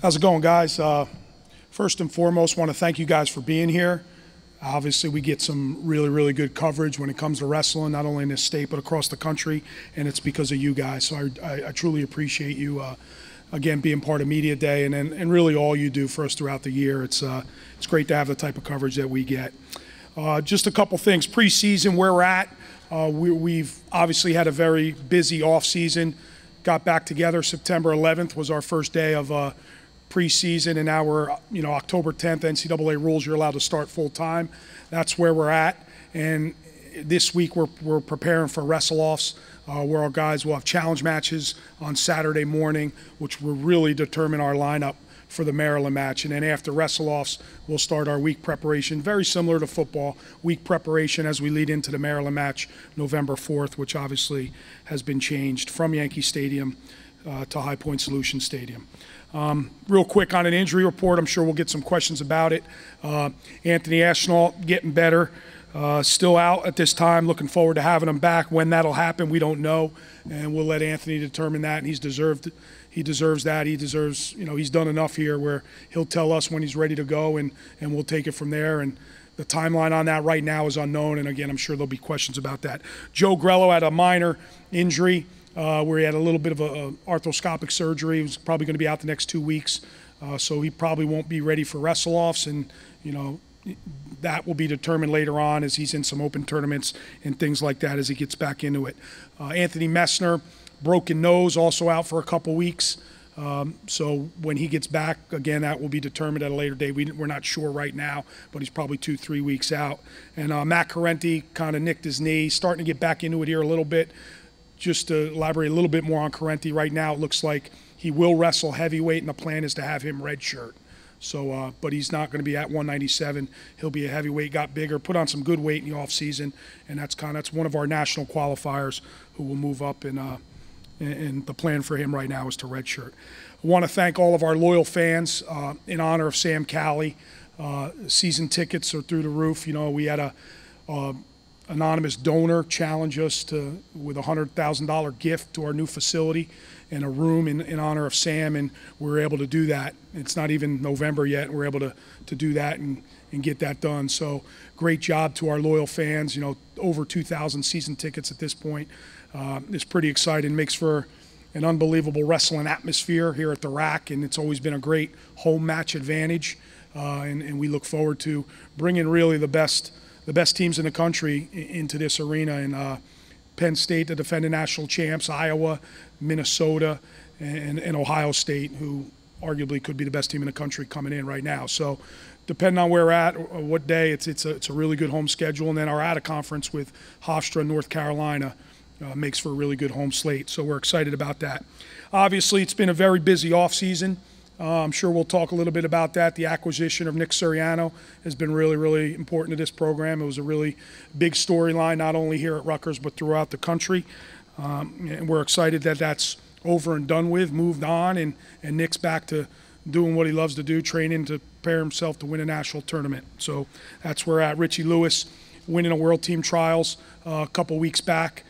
How's it going, guys? First and foremost, want to thank you guys for being here. Obviously, we get some really good coverage when it comes to wrestling, not only in this state but across the country, and it's because of you guys. So I truly appreciate you, again, being part of Media Day and really all you do for us throughout the year. It's great to have the type of coverage that we get. Just a couple things. Preseason, where we're at. We've obviously had a very busy off season. Got back together. September 11th was our first day of preseason, and now we're, October 10th, NCAA rules, you're allowed to start full time. That's where we're at. And this week we're preparing for wrestle-offs, where our guys will have challenge matches on Saturday morning, which will really determine our lineup for the Maryland match. And then after wrestle-offs, we'll start our week preparation, very similar to football, week preparation as we lead into the Maryland match November 4th, which obviously has been changed from Yankee Stadium to High Point Solution Stadium. Real quick on an injury report, I'm sure we'll get some questions about it. Anthony Ashnault getting better, still out at this time. Looking forward to having him back. When that'll happen, we don't know, and we'll let Anthony determine that. And he deserves that. He deserves, he's done enough here where he'll tell us when he's ready to go, and we'll take it from there. And the timeline on that right now is unknown, and again, I'm sure there'll be questions about that. Joe Grello had a minor injury where he had a little bit of a arthroscopic surgery. He was probably going to be out the next 2 weeks, so he probably won't be ready for wrestle-offs, and that will be determined later on as he's in some open tournaments and things like that as he gets back into it. Anthony Messner, broken nose, also out for a couple weeks. So when he gets back, again, that will be determined at a later date. We're not sure right now, but he's probably 2-3 weeks out. And Matt Correnti kind of nicked his knee, starting to get back into it here a little bit. Just to elaborate a little bit more on Correnti, right now it looks like he will wrestle heavyweight, and the plan is to have him redshirt. So, but he's not going to be at 197. He'll be a heavyweight, got bigger, put on some good weight in the offseason, and that's one of our national qualifiers who will move up, and the plan for him right now is to redshirt. I want to thank all of our loyal fans in honor of Sam Cali. Season tickets are through the roof. We had a anonymous donor challenge us with a $100,000 gift to our new facility and a room in honor of Sam, and we were able to do that. It's not even November yet, and we're able to do that and get that done. So great job to our loyal fans. Over 2,000 season tickets at this point. It's pretty exciting. Makes for an unbelievable wrestling atmosphere here at the Rack, and it's always been a great home match advantage. And we look forward to bringing really the best teams in the country into this arena. And Penn State, the defending national champs, Iowa, Minnesota, and Ohio State, who arguably could be the best team in the country coming in right now. So depending on where we're at or what day, it's a really good home schedule. And then our out-of-conference with Hofstra, North Carolina, makes for a really good home slate. So we're excited about that. Obviously, it's been a very busy offseason. I'm sure we'll talk a little bit about that. The acquisition of Nick Suriano has been really important to this program. It was a really big storyline, not only here at Rutgers, but throughout the country. And we're excited that that's over and done with, moved on, and Nick's back to doing what he loves to do, training to prepare himself to win a national tournament. So that's where we're at. Richie Lewis winning a World Team Trials a couple weeks back.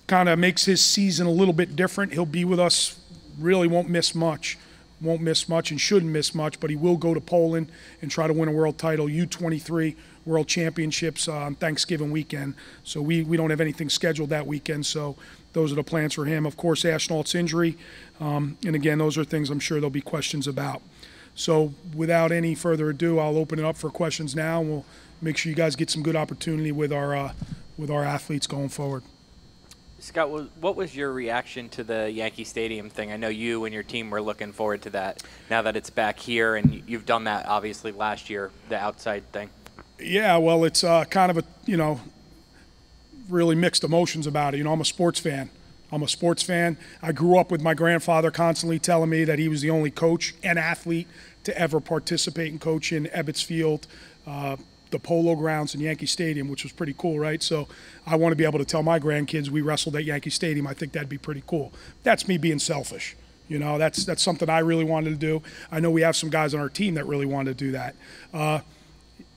Kind of makes his season a little bit different. He'll be with us, really won't miss much and shouldn't miss much, but he will go to Poland and try to win a world title, U23 World Championships on Thanksgiving weekend. So we don't have anything scheduled that weekend, so those are the plans for him. Of course, Ashnault's injury, and again, those are things I'm sure there'll be questions about. So without any further ado, I'll open it up for questions now, and we'll make sure you guys get some good opportunity with our athletes going forward. Scott, what was your reaction to the Yankee Stadium thing? I know you and your team were looking forward to that now that it's back here, and you've done that obviously last year, the outside thing. Yeah, well, it's kind of a, really mixed emotions about it. I'm a sports fan. I grew up with my grandfather constantly telling me that he was the only coach and athlete to ever participate and coach in Ebbets Field, the Polo Grounds in Yankee Stadium, which was pretty cool, right? So I want to be able to tell my grandkids we wrestled at Yankee Stadium. I think that'd be pretty cool. That's me being selfish. That's something I really wanted to do. I know we have some guys on our team that really wanted to do that.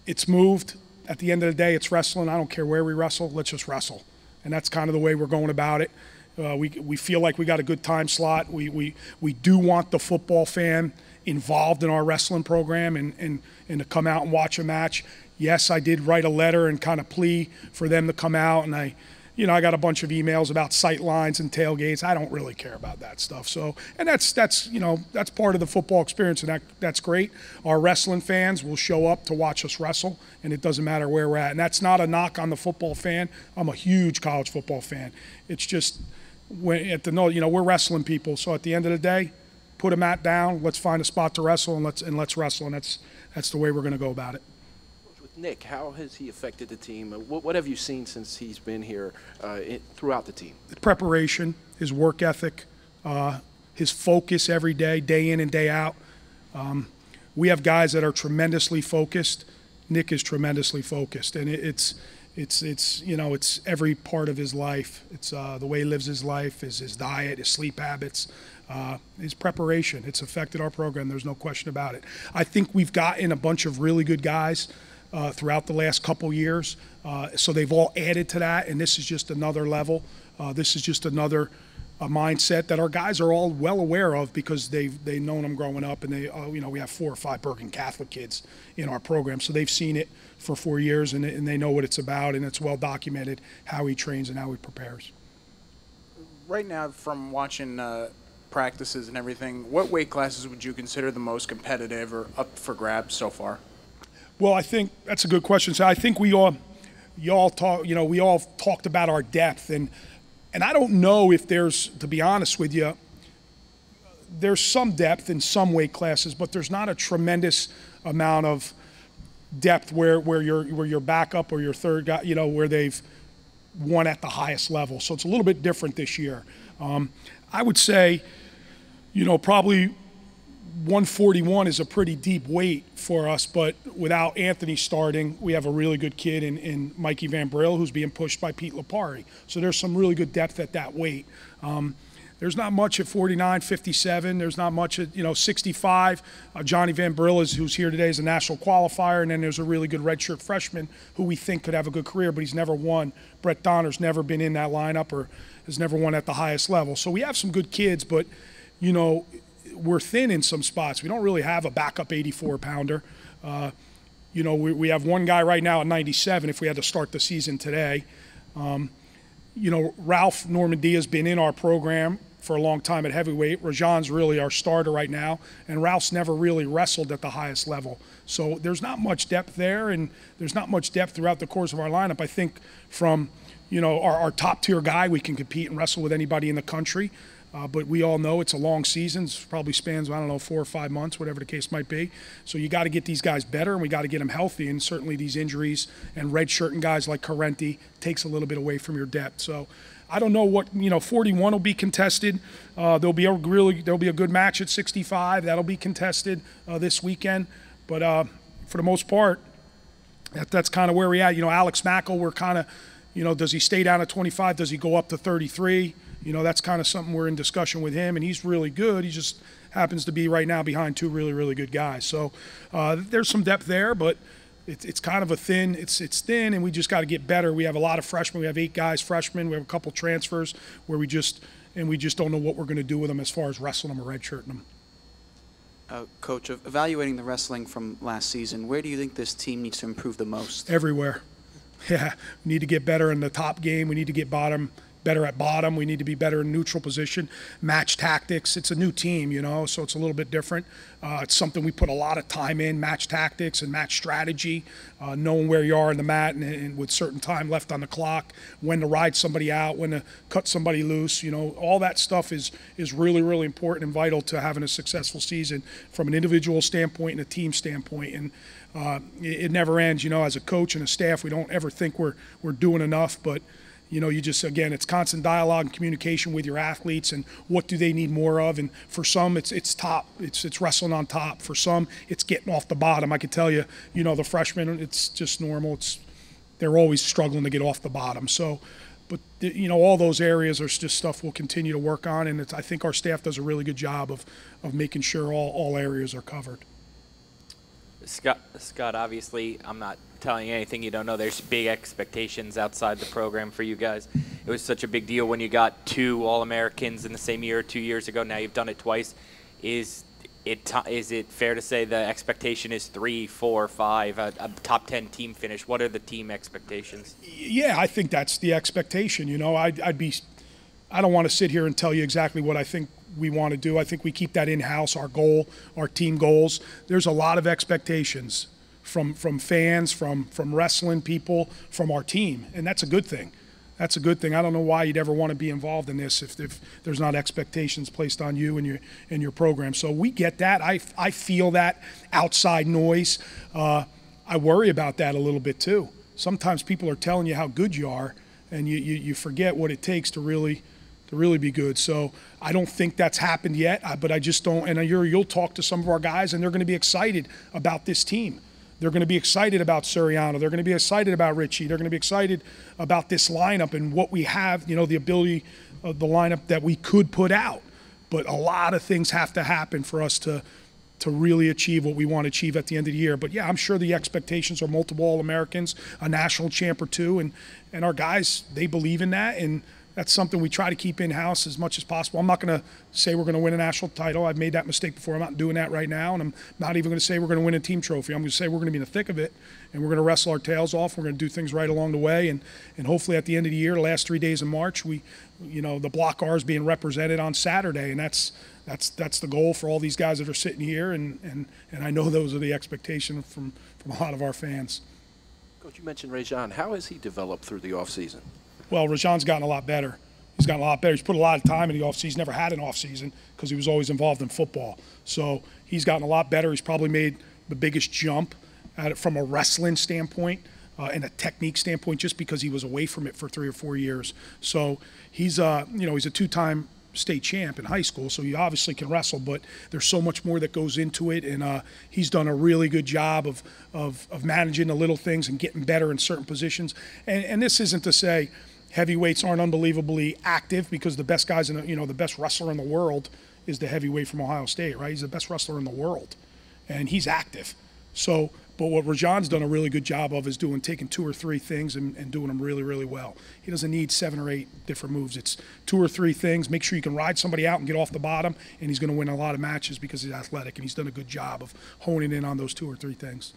It's moved. At the end of the day, it's wrestling. I don't care where we wrestle. Let's just wrestle. And that's kind of the way we're going about it. We feel like we got a good time slot. We do want the football fan involved in our wrestling program and to come out and watch a match. Yes, I did write a letter and kind of plea for them to come out, and I got a bunch of emails about sight lines and tailgates. I don't really care about that stuff. So, and that's part of the football experience, and that's great. Our wrestling fans will show up to watch us wrestle, and it doesn't matter where we're at. And that's not a knock on the football fan. I'm a huge college football fan. It's just we're wrestling people. So at the end of the day, put a mat down. Let's find a spot to wrestle, and let's wrestle. And that's the way we're going to go about it. Nick, how has he affected the team? What have you seen since he's been here throughout the team? Preparation, his work ethic, his focus every day, day in and day out. We have guys that are tremendously focused. Nick is tremendously focused, and it's every part of his life. It's the way he lives his life, his diet, his sleep habits, his preparation. It's affected our program. There's no question about it. I think we've gotten a bunch of really good guys throughout the last couple years. So they've all added to that, and this is just another level. This is just another mindset that our guys are all well aware of because they've known them growing up, and we have 4 or 5 Bergen Catholic kids in our program, so they've seen it for 4 years, and they know what it's about, and it's well documented how he trains and how he prepares. Right now, from watching practices and everything, what weight classes would you consider the most competitive or up for grabs so far? Well, I think that's a good question. So I think we all talked about our depth, and I don't know if there's, to be honest with you, there's some depth in some weight classes, but there's not a tremendous amount of depth where your backup or your third guy, where they've won at the highest level. So it's a little bit different this year. I would say, probably 141 is a pretty deep weight for us, but without Anthony starting, we have a really good kid in Mikey Van Brill who's being pushed by Pete Lipari. So there's some really good depth at that weight. There's not much at 49, 57. There's not much at 65. Johnny Van Brill who's here today is a national qualifier, and then there's a really good redshirt freshman who we think could have a good career, but he's never won. Brett Donner's never been in that lineup or has never won at the highest level. So we have some good kids, but we're thin in some spots. We don't really have a backup 84-pounder. We have one guy right now at 97 if we had to start the season today. Ralph Normandy has been in our program for a long time at heavyweight. Rajan's really our starter right now, and Ralph's never really wrestled at the highest level. So there's not much depth there, and there's not much depth throughout the course of our lineup. I think from our top-tier guy, we can compete and wrestle with anybody in the country. But we all know it's a long season. It probably spans, 4 or 5 months, whatever the case might be. So you got to get these guys better, and we got to get them healthy. And certainly these injuries and redshirting guys like Carenti takes a little bit away from your depth. So I don't know what 41 will be contested. There'll be a good match at 65. That'll be contested this weekend. But for the most part, that's kind of where we're at. Alex Mackel, we're kind of, does he stay down at 25? Does he go up to 33? That's kind of something we're in discussion with him, and he's really good. He just happens to be right now behind 2 really, really good guys. So there's some depth there, but it's kind of it's thin, and we just got to get better. We have a lot of freshmen. We have 8 guys freshmen. We have a couple transfers where we just don't know what we're going to do with them as far as wrestling them or redshirting them. Coach, evaluating the wrestling from last season, where do you think this team needs to improve the most? Everywhere. Yeah, we need to get better in the top game. We need to get better at bottom. We need to be better in neutral position. Match tactics. It's a new team, so it's a little bit different. It's something we put a lot of time in, match tactics and match strategy, knowing where you are in the mat and with certain time left on the clock, when to ride somebody out, when to cut somebody loose. All that stuff is really, really important and vital to having a successful season from an individual standpoint and a team standpoint. And it never ends. As a coach and a staff, we don't ever think we're doing enough, but you just, again, it's constant dialogue and communication with your athletes and what do they need more of. And for some, it's top. It's wrestling on top. For some, it's getting off the bottom. I can tell you, the freshmen, it's just normal. They're always struggling to get off the bottom. So, but all those areas are just stuff we'll continue to work on. And I think our staff does a really good job of making sure all areas are covered. Scott, obviously, I'm not telling you anything you don't know. There's big expectations outside the program for you guys. It was such a big deal when you got 2 All-Americans in the same year 2 years ago. Now you've done it twice. Is Is it fair to say the expectation is 3, 4, 5, a top 10 team finish? What are the team expectations? Yeah, I think that's the expectation. You know, I don't want to sit here and tell you exactly what I think we want to do. I think we keep that in-house, our goal, our team goals. There's a lot of expectations from fans, from wrestling people, from our team, and that's a good thing. That's a good thing. I don't know why you'd ever want to be involved in this if there's not expectations placed on you and your program. So we get that. I feel that outside noise. I worry about that a little bit too. Sometimes people are telling you how good you are, and you forget what it takes to really be good. So I don't think that's happened yet, but I just don't. And you'll talk to some of our guys, and they're going to be excited about this team. They're going to be excited about Suriano. They're going to be excited about Richie. They're going to be excited about this lineup and what we have, you know, the ability of the lineup that we could put out. But a lot of things have to happen for us to really achieve what we want to achieve at the end of the year. But, yeah, I'm sure the expectations are multiple All-Americans, a national champ or two, and our guys, they believe in that, and that's something we try to keep in-house as much as possible. I'm not going to say we're going to win a national title. I've made that mistake before. I'm not doing that right now, and I'm not even going to say we're going to win a team trophy. I'm going to say we're going to be in the thick of it, and we're going to wrestle our tails off. We're going to do things right along the way, and hopefully at the end of the year, the last 3 days of March, the Block R is being represented on Saturday, and that's the goal for all these guys that are sitting here, and I know those are the expectations from a lot of our fans. Coach, you mentioned RVision. How has he developed through the offseason? Well, Rajan's gotten a lot better. He's gotten a lot better. He's put a lot of time in the offseason. He's never had an offseason because he was always involved in football. So he's gotten a lot better. He's probably made the biggest jump at it from a wrestling standpoint and a technique standpoint just because he was away from it for 3 or 4 years. So he's he's a 2-time state champ in high school, so he obviously can wrestle, but there's so much more that goes into it, and he's done a really good job of managing the little things and getting better in certain positions. And this isn't to say heavyweights aren't unbelievably active, because the best guys the best wrestler in the world is the heavyweight from Ohio State, right? He's the best wrestler in the world, and he's active. So, but what Rajan's done a really good job of is taking 2 or 3 things and doing them really, really well. He doesn't need 7 or 8 different moves. It's 2 or 3 things. Make sure you can ride somebody out and get off the bottom, and he's going to win a lot of matches because he's athletic, and he's done a good job of honing in on those 2 or 3 things.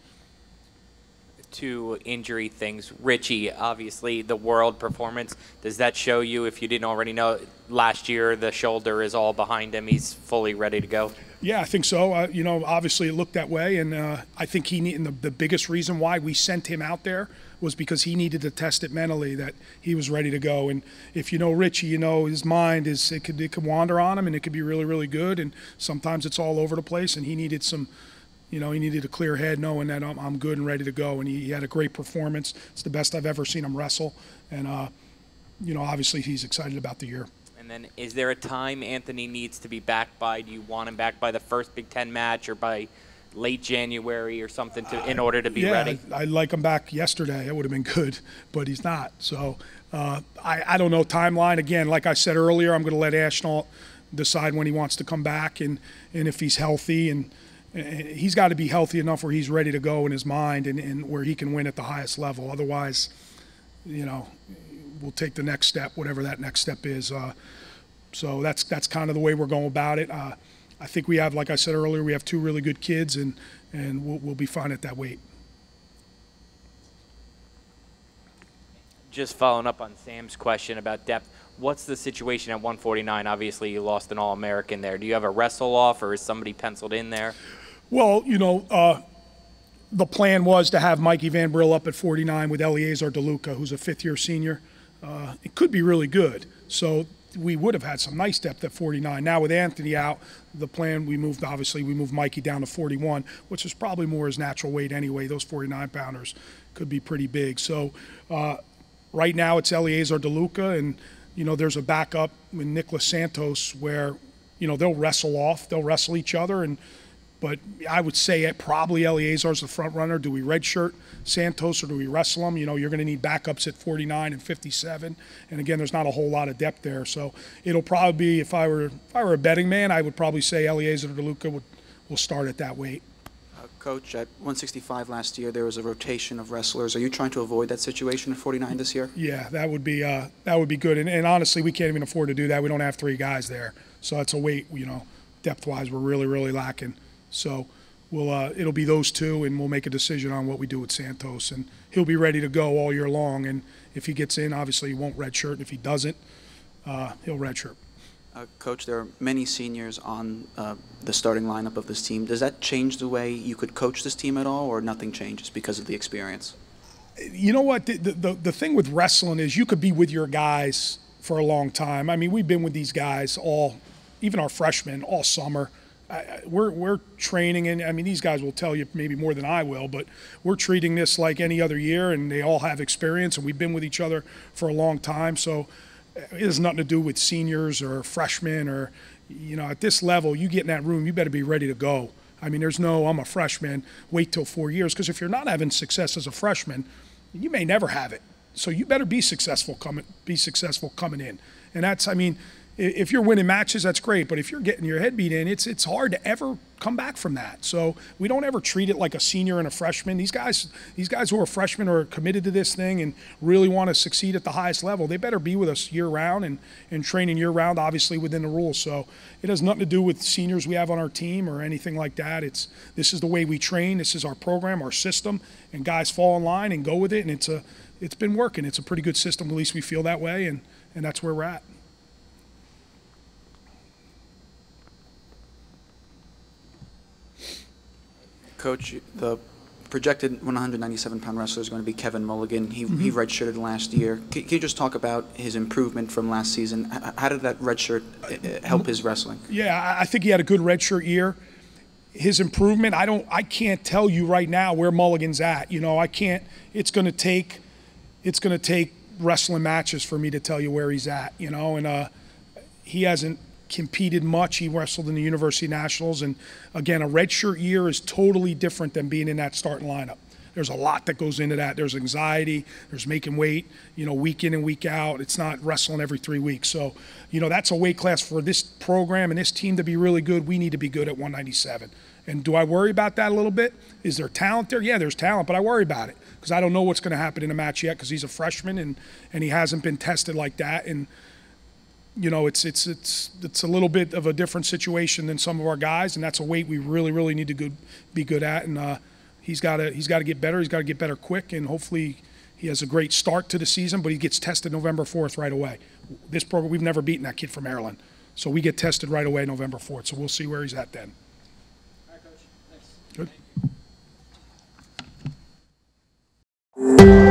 2 injury things. Richie, obviously the world performance, does that show you, if you didn't already know, last year the shoulder is all behind him, he's fully ready to go? Yeah, I think so. Obviously it looked that way, and I think the biggest reason why we sent him out there was because he needed to test it mentally, that he was ready to go. And if you know Richie, his mind it could wander on him, and it could be really, really good, and sometimes it's all over the place, and he needed he needed a clear head knowing that I'm good and ready to go, and he had a great performance. It's the best I've ever seen him wrestle, and obviously he's excited about the year. And then is there a time Anthony needs to be back by? Do you want him back by the first Big Ten match or by late January or something in order to be ready? Yeah, I'd like him back yesterday. It would have been good, but he's not. So I don't know timeline. Again, like I said earlier, I'm going to let Ashnault decide when he wants to come back and if he's healthy, and he's got to be healthy enough where he's ready to go in his mind and where he can win at the highest level. Otherwise, we'll take the next step, whatever that next step is. So that's kind of the way we're going about it. I think we have, like I said earlier, we have 2 really good kids, and we'll be fine at that weight. Just following up on Sam's question about depth, what's the situation at 149? Obviously, you lost an All-American there. Do you have a wrestle-off, or is somebody penciled in there? Well, the plan was to have Mikey Van Brill up at 49 with Eleazar DeLuca, who's a 5th-year senior. It could be really good. So we would have had some nice depth at 49. Now with Anthony out, the plan, we moved Mikey down to 41, which is probably more his natural weight anyway. Those 49-pounders could be pretty big. So right now it's Eleazar DeLuca, and there's a backup with Nicholas Santos where they'll wrestle each other, but I would say probably Eleazar's the front runner. Do we redshirt Santos or do we wrestle him? You're going to need backups at 49 and 57, and again, there's not a whole lot of depth there. So it'll probably be, if I were a betting man, I would probably say Eleazar DeLuca will start at that weight. Coach, at 165 last year, there was a rotation of wrestlers. Are you trying to avoid that situation at 49 this year? Yeah, that would be good. And honestly, we can't even afford to do that. We don't have 3 guys there, so it's a weight depth-wise, we're really, really lacking. So it'll be those two, and we'll make a decision on what we do with Santos. And he'll be ready to go all year long. And if he gets in, obviously he won't redshirt. If he doesn't, he'll redshirt. Coach, there are many seniors on the starting lineup of this team. Does that change the way you could coach this team at all, or nothing changes because of the experience? You know what? The thing with wrestling is you could be with your guys for a long time. I mean, we've been with these guys even our freshmen, all summer. We're training, and I mean, these guys will tell you maybe more than I will, but we're treating this like any other year, and they all have experience, and we've been with each other for a long time. So it has nothing to do with seniors or freshmen or, at this level, you get in that room, you better be ready to go. I mean, there's no, I'm a freshman, wait till 4 years, because if you're not having success as a freshman, you may never have it. So you better be successful coming in. And that's, I mean, if you're winning matches, that's great. But if you're getting your head beat in, it's hard to ever come back from that. So we don't ever treat it like a senior and a freshman. These guys who are freshmen are committed to this thing and really want to succeed at the highest level. They better be with us year round and training year round, obviously within the rules. So it has nothing to do with seniors we have on our team or anything like that. This is the way we train. This is our program, our system, and guys fall in line and go with it. And it's been working. It's a pretty good system. At least we feel that way, and that's where we're at. Coach, the projected 197-pound wrestler is going to be Kevin Mulligan. He redshirted last year. Can you just talk about his improvement from last season? How did that redshirt help his wrestling? Yeah, I think he had a good redshirt year. His improvement, I can't tell you right now where Mulligan's at. I can't. It's going to take wrestling matches for me to tell you where he's at. And he hasn't competed much. He wrestled in the University Nationals, and again, a redshirt year is totally different than being in that starting lineup. There's a lot that goes into that. There's anxiety, there's making weight, week in and week out. It's not wrestling every 3 weeks. So, that's a weight class for this program and this team to be really good. We need to be good at 197. And do I worry about that a little bit? Is there talent there? Yeah, there's talent, but I worry about it because I don't know what's going to happen in a match yet because he's a freshman and he hasn't been tested like that. And it's a little bit of a different situation than some of our guys, and that's a weight we really, really need to be good at. And he's got to get better. He's got to get better quick, and hopefully he has a great start to the season. But he gets tested November 4th right away. This program, we've never beaten that kid from Maryland, so we get tested right away November 4th. So we'll see where he's at then. All right, Coach. Thanks. Good.